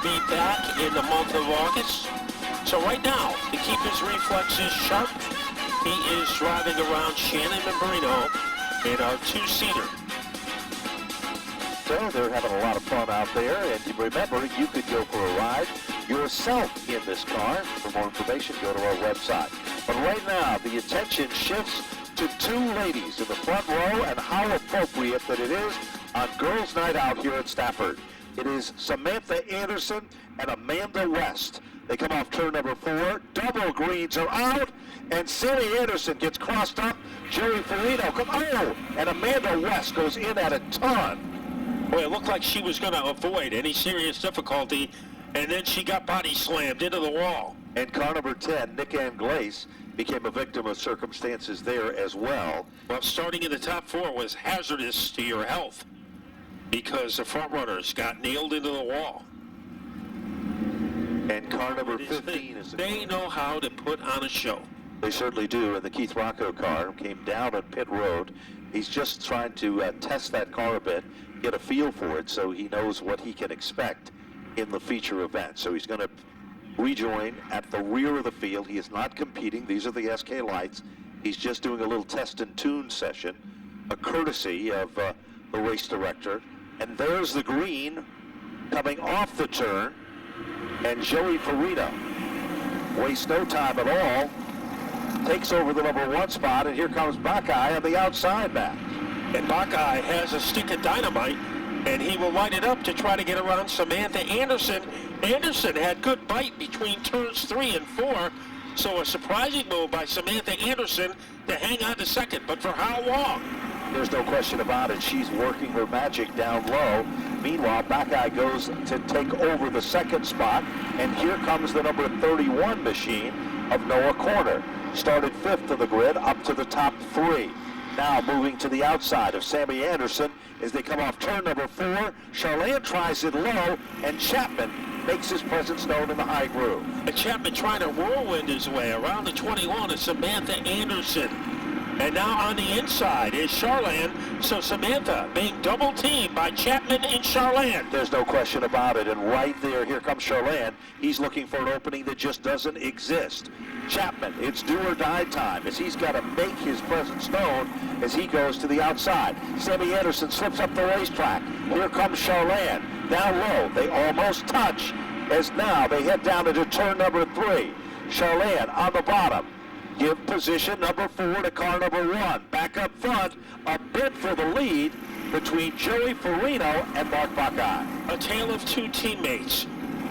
be back in the month of August. So right now, to keep his reflexes sharp, he is driving around Shannon and Marino in our two-seater. So they're having a lot of fun out there, and remember, you could go for a ride yourself in this car. For more information, go to our website. But right now, the attention shifts to two ladies in the front row, and how appropriate that it is on Girls' Night Out here at Stafford. It is Samantha Anderson and Amanda West. They come off turn number 4. Double greens are out, and Sammy Anderson gets crossed up. Jerry Farino and Amanda West goes in at a ton. Boy, it looked like she was going to avoid any serious difficulty, and then she got body slammed into the wall. And car number 10, Nick Anglace, became a victim of circumstances there as well. Well, starting in the top 4 was hazardous to your health because the front runners got nailed into the wall. And car number 15 is... They know how to put on a show. They certainly do, and the Keith Rocco car came down on pit road. He's just trying to test that car a bit, get a feel for it so he knows what he can expect in the feature event. So he's going to rejoin at the rear of the field. He is not competing. These are the SK lights. He's just doing a little test and tune session, a courtesy of the race director. And there's the green coming off the turn, and Joey Farino wastes no time at all, takes over the number 1 spot, and here comes Buckeye on the outside back. And Buckeye has a stick of dynamite, and he will light it up to try to get around Samantha Anderson. Anderson had good bite between turns 3 and 4, so a surprising move by Samantha Anderson to hang on to second, but for how long? There's no question about it. She's working her magic down low. Meanwhile, Buckeye goes to take over the second spot, and here comes the number 31 machine of Noah Corner. Started 5th of the grid, up to the top 3. Now moving to the outside of Sammy Anderson as they come off turn number 4. Charlene tries it low, and Chapman makes his presence known in the high groove. And Chapman trying to whirlwind his way around the 21 of Samantha Anderson. And now on the inside is Charlene. So Samantha being double teamed by Chapman and Charlene. There's no question about it. And right there, here comes Charlene. He's looking for an opening that just doesn't exist. Chapman, it's do or die time as he's got to make his presence known as he goes to the outside. Sammy Anderson slips up the racetrack. Here comes Charlene. Down low, they almost touch as now they head down into turn number 3. Charlene on the bottom. Give position number 4 to car number 1. Back up front, a bid for the lead between Joey Farino and Mark Buckeye. A tale of two teammates.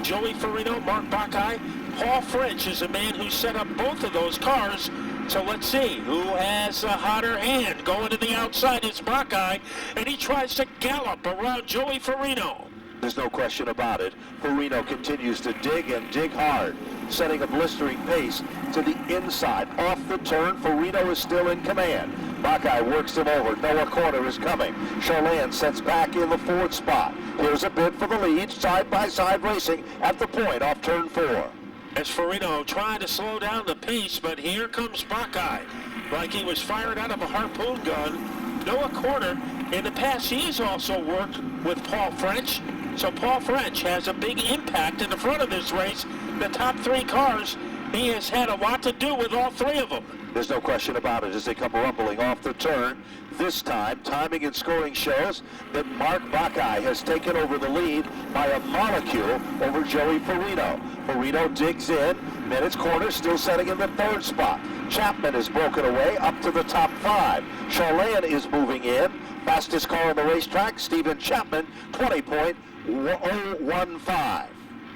Joey Farino, Mark Buckeye. Paul French is a man who set up both of those cars. So let's see who has a hotter hand. Going to the outside is Buckeye, and he tries to gallop around Joey Farino. There's no question about it. Farino continues to dig and dig hard, setting a blistering pace to the inside. Off the turn, Farino is still in command. Buckeye works him over. Noah Corner is coming. Charlene sets back in the 4th spot. Here's a bid for the lead. Side-by-side racing at the point off turn 4. As Farino trying to slow down the pace, but here comes Buckeye. Like he was fired out of a harpoon gun. Noah Corner, in the past, he has also worked with Paul French. So Paul French has a big impact in the front of this race. The top 3 cars, he has had a lot to do with all 3 of them. There's no question about it as they come rumbling off the turn. This time, timing and scoring shows that Mark Buckeye has taken over the lead by a molecule over Joey Farino. Farino digs in. Minutes Corner still setting in the 3rd spot. Chapman is broken away up to the top 5. Charlene is moving in. Fastest car on the racetrack, Stephen Chapman, 20.015.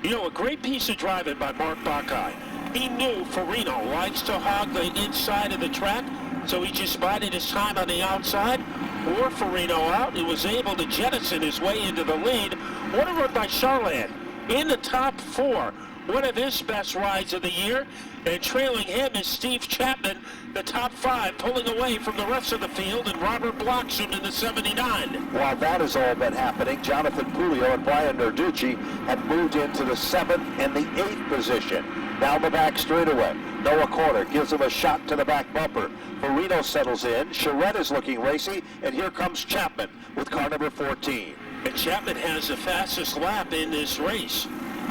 You know, a great piece of driving by Mark Buckeye. He knew Farino likes to hog the inside of the track, so he just bided his time on the outside. Wore Farino out. He was able to jettison his way into the lead. What a run by Charlene in the top 4. One of his best rides of the year. And trailing him is Steve Chapman, the top 5, pulling away from the rest of the field, and Robert Bloxham in the 79. While that has all been happening, Jonathan Pulio and Brian Narducci have moved into the 7th and the 8th position. Down the back straightaway. Noah Corner gives him a shot to the back bumper. Farino settles in. Charette is looking racy, and here comes Chapman with car number 14. And Chapman has the fastest lap in this race.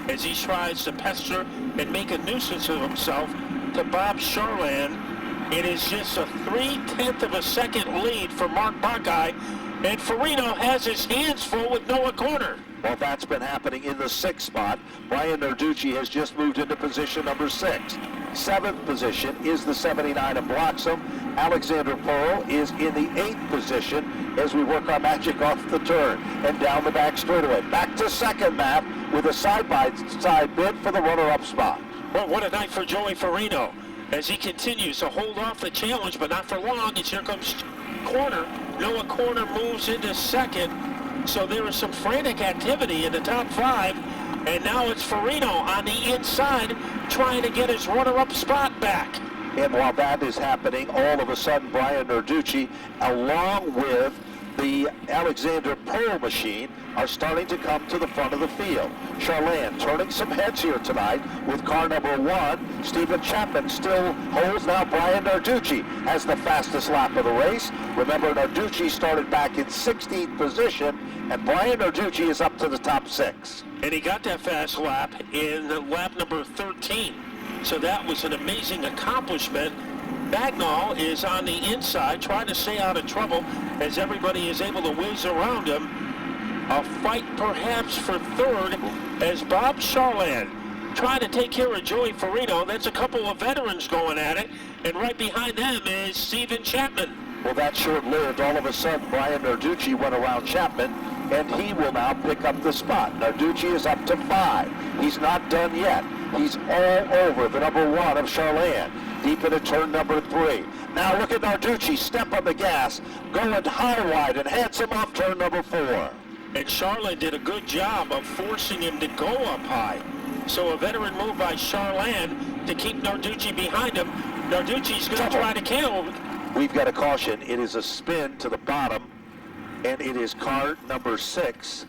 as he tries to pester and make a nuisance of himself to Bob Charland. It is just a 0.3 of a second lead for Mark Buckeye, and Farino has his hands full with Noah Corner. Well, that's been happening in the 6th spot. Brian Narducci has just moved into position number 6. 7th position is the 79 of Bloxham. Alexander Pearl is in the 8th position as we work our magic off the turn and down the back straightaway. Back to 2nd, Matt, with a side-by-side bid for the runner-up spot. Well, what a night for Joey Farino as he continues to hold off the challenge, but not for long. As here comes Corner. Noah Corner moves into 2nd. So there is some frantic activity in the top 5, and now it's Farino on the inside trying to get his runner-up spot back. And while that is happening, all of a sudden Brian Narducci, along with the Alexander Pearl machine, are starting to come to the front of the field. Charland turning some heads here tonight with car number 1. Stephen Chapman still holds. Now Brian Narducci has the fastest lap of the race. Remember, Narducci started back in 16th position, and Brian Narducci is up to the top 6. And he got that fast lap in lap number 13. So that was an amazing accomplishment. Bagnall is on the inside trying to stay out of trouble as everybody is able to whiz around him. A fight perhaps for 3rd as Bob Charland trying to take care of Joey Farino. That's a couple of veterans going at it, and right behind them is Stephen Chapman. Well, that's short-lived. All of a sudden, Brian Narducci went around Chapman, and he will now pick up the spot. Narducci is up to 5. He's not done yet. He's all over the number 1 of Charland, deep into turn number 3. Now look at Narducci step on the gas, going high-wide and hands him off turn number 4. And Charland did a good job of forcing him to go up high. So a veteran move by Charland to keep Narducci behind him. Narducci's going to try to kill. We've got a caution. It is a spin to the bottom, and it is car number 6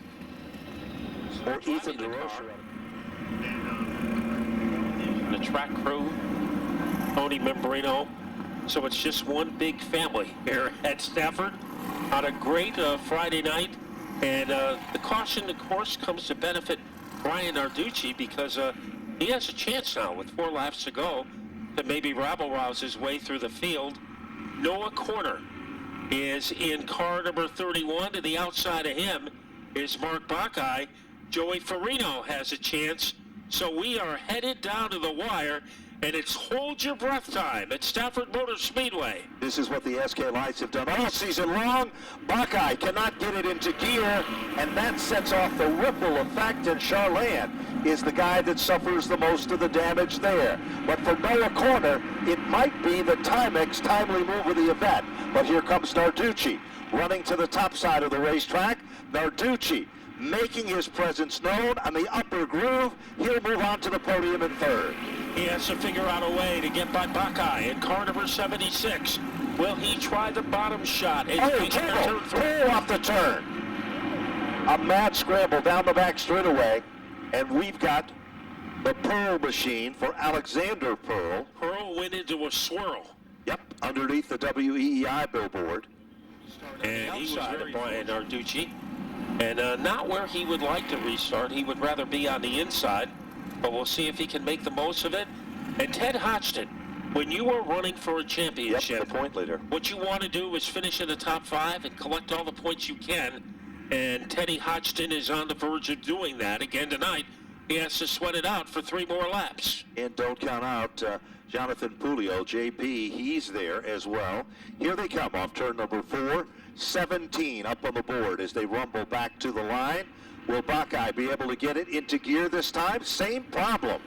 for Ethan DeRocher. The track crew, Tony Membrino. So it's just one big family here at Stafford on a great Friday night. And the caution, of course, comes to benefit Brian Narducci because he has a chance now with 4 laps to go to maybe rabble-rouse his way through the field. Noah Corner is in car number 31. To the outside of him is Mark Buckeye. Joey Farino has a chance. So we are headed down to the wire, and it's hold your breath time at Stafford Motor Speedway. This is what the SK Lights have done all season long. Buckeye cannot get it into gear, and that sets off the ripple effect, and Charland is the guy that suffers the most of the damage there. But for Noah Corner, it might be the Timex timely move of the event. But here comes Narducci running to the top side of the racetrack. Narducci making his presence known on the upper groove. He'll move on to the podium in 3rd. He has to figure out a way to get by Buckeye in car number 76. Will he try the bottom shot? Pull off the turn. A mad scramble down the back straightaway, and we've got the Pearl machine for Alexander Pearl. Pearl went into a swirl. Yep, underneath the WEEI billboard. And he was very Brian Narducci. And not where he would like to restart. He would rather be on the inside, but we'll see if he can make the most of it. And Ted Hodgson, when you are running for a championship, the point leader, what you want to do is finish in the top 5 and collect all the points you can. And Teddy Hodgson is on the verge of doing that again tonight. He has to sweat it out for 3 more laps. And don't count out Jonathan Pulio, JP, he's there as well. Here they come off turn number 4. 17 up on the board as they rumble back to the line. Will Buckeye be able to get it into gear this time? Same problem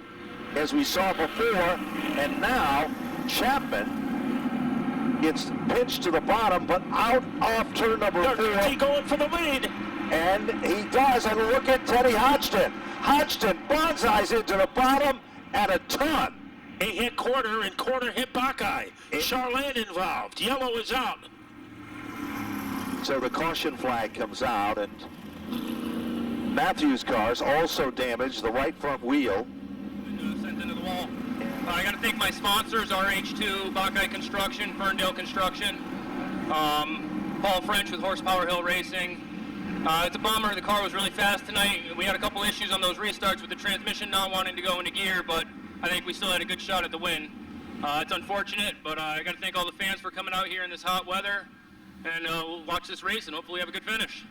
as we saw before, and now Chapman gets pinched to the bottom, but out off turn number 4. He going for the lead. And he does, and look at Teddy Hodgson. Hodgson bonsais into the bottom and a ton. He hit Corner, and Corner hit Buckeye. Charland involved. Yellow is out. So the caution flag comes out, and Matthews' cars also damaged the right front wheel. Sent into the wall. I got to thank my sponsors, RH2, Buckeye Construction, Ferndale Construction, Paul French with Horsepower Hill Racing, It's a bummer. The car was really fast tonight. We had a couple issues on those restarts with the transmission not wanting to go into gear, but I think we still had a good shot at the win. It's unfortunate, but I got to thank all the fans for coming out here in this hot weather, and we'll watch this race and hopefully have a good finish.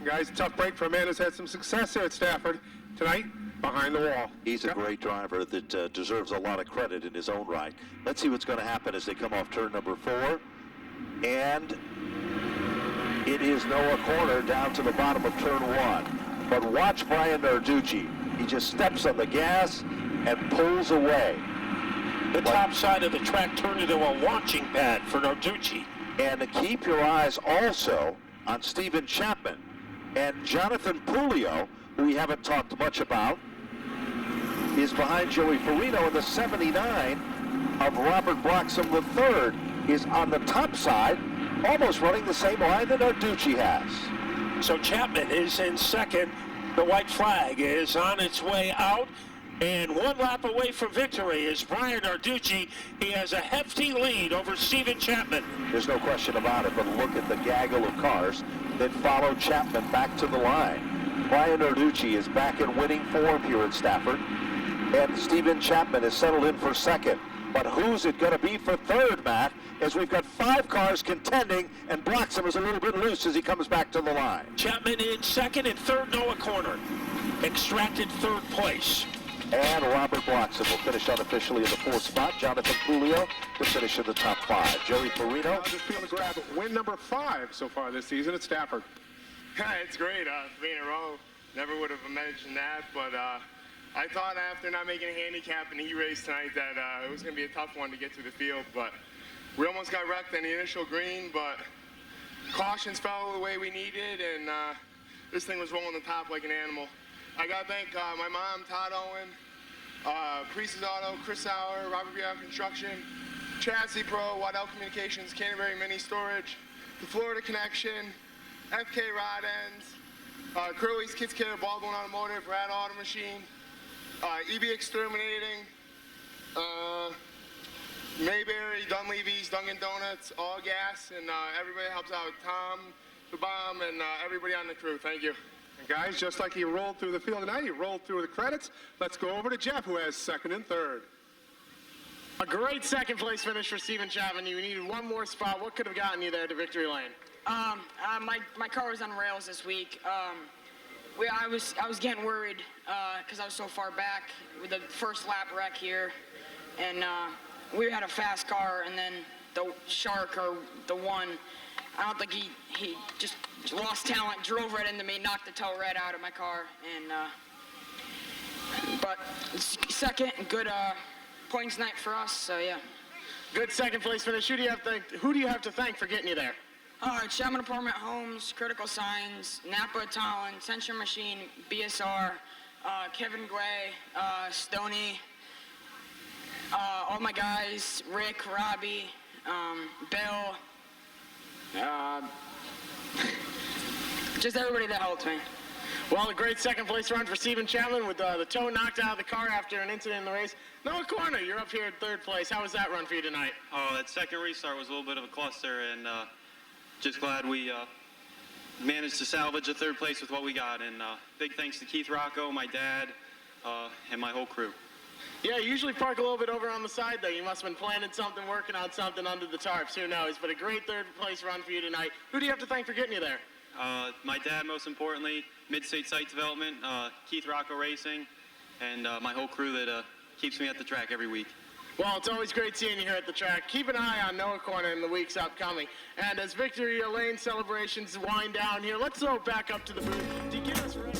Guys, tough break for a man who's had some success here at Stafford. Tonight, behind the wall. He's a great driver that deserves a lot of credit in his own right. Let's see what's going to happen as they come off turn number 4. And it is Noah Corner down to the bottom of turn 1. But watch Brian Narducci. He just steps on the gas and pulls away. The top side of the track turned into a launching pad for Narducci. And keep your eyes also on Stephen Chapman and Jonathan Pulio, who we haven't talked much about, is behind Joey Farino, and the 79 of Robert Bloxham III is on the top side, almost running the same line that Narducci has. So Chapman is in second. The white flag is on its way out. And one lap away from victory is Brian Narducci. He has a hefty lead over Stephen Chapman. There's no question about it, but look at the gaggle of cars that follow Chapman back to the line. Brian Narducci is back in winning form here at Stafford, and Stephen Chapman is settled in for second. But who's it going to be for third, Matt, as we've got 5 cars contending, and Bloxham is a little bit loose as he comes back to the line. Chapman in second, and third Noah Corner extracted third place. And Robert Bloxham will finish unofficially in the 4th spot. Jonathan Pulio to finish in the top 5. Joey Farino. Just feel to grab win number 5 so far this season at Stafford. It's great, 3 in a row. Never would have imagined that, but I thought after not making a handicap in the E-race tonight that it was going to be a tough one to get through the field, but we almost got wrecked in the initial green, but cautions fell the way we needed, and this thing was rolling the top like an animal. I got to thank my mom, Todd Owen, Priest's Auto, Chris Sauer, Robert B. Construction, Chassis Pro, Waddell Communications, Canterbury Mini Storage, the Florida Connection, FK Rod Ends, Curly's Kids Care, Baldwin Automotive, Rad Auto Machine, EB Exterminating, Mayberry, Dunleavy's, Dunkin' Donuts, All Gas, and everybody helps out. Tom, the Bomb, and everybody on the crew. Thank you. And guys, just like he rolled through the field tonight, he rolled through the credits. Let's go over to Jeff, who has second and third. A great second place finish for Stephen Chapman. You needed one more spot. What could have gotten you there to victory lane? My car was on rails this week. I was getting worried because I was so far back with the first lap wreck here, and we had a fast car, and then the Shark, or the one, I don't think he just lost talent, drove right into me, knocked the toe right out of my car, and but second, good points night for us. So yeah. Good second place finish. Who do you have to thank for getting you there? Chapman Apartment Homes, Critical Signs, Napa Talon, Central Machine, BSR, Kevin Gway, Stoney, all my guys, Rick, Robbie, Bill, just everybody that helped me. Well, a great second place run for Stephen Chapman with the toe knocked out of the car after an incident in the race. Noah Corner, you're up here in third place. How was that run for you tonight? Oh, that second restart was a little bit of a cluster, and just glad we managed to salvage a third place with what we got. And big thanks to Keith Rocco, my dad, and my whole crew. Yeah, you usually park a little bit over on the side there. You must have been planning something, working on something under the tarps. Who knows? But a great third place run for you tonight. Who do you have to thank for getting you there? My dad, most importantly, Mid-State Site Development, Keith Rocco Racing, and my whole crew that keeps me at the track every week. Well, it's always great seeing you here at the track. Keep an eye on Noah Corner in the weeks upcoming. And as Victory Lane celebrations wind down here, let's throw it back up to the booth to get us ready.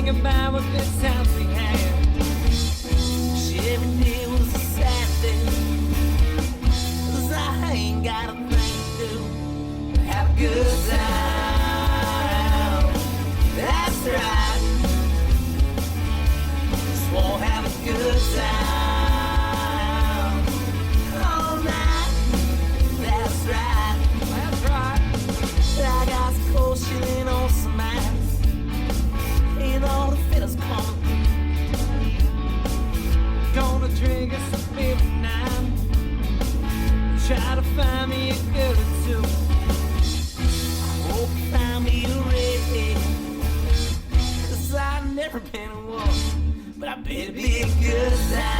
About what this house we had. Vegas or 59. Try to find me a girl or two. I hope you find me a red. 'Cause I've never been a woman, but I bet it'd be a good time.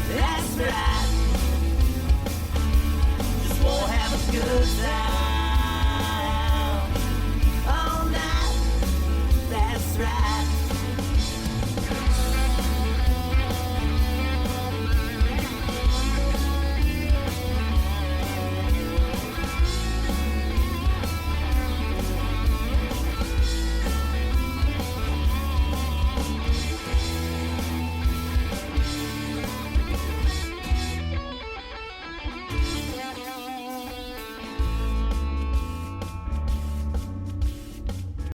That's right. Just wanna have a good time.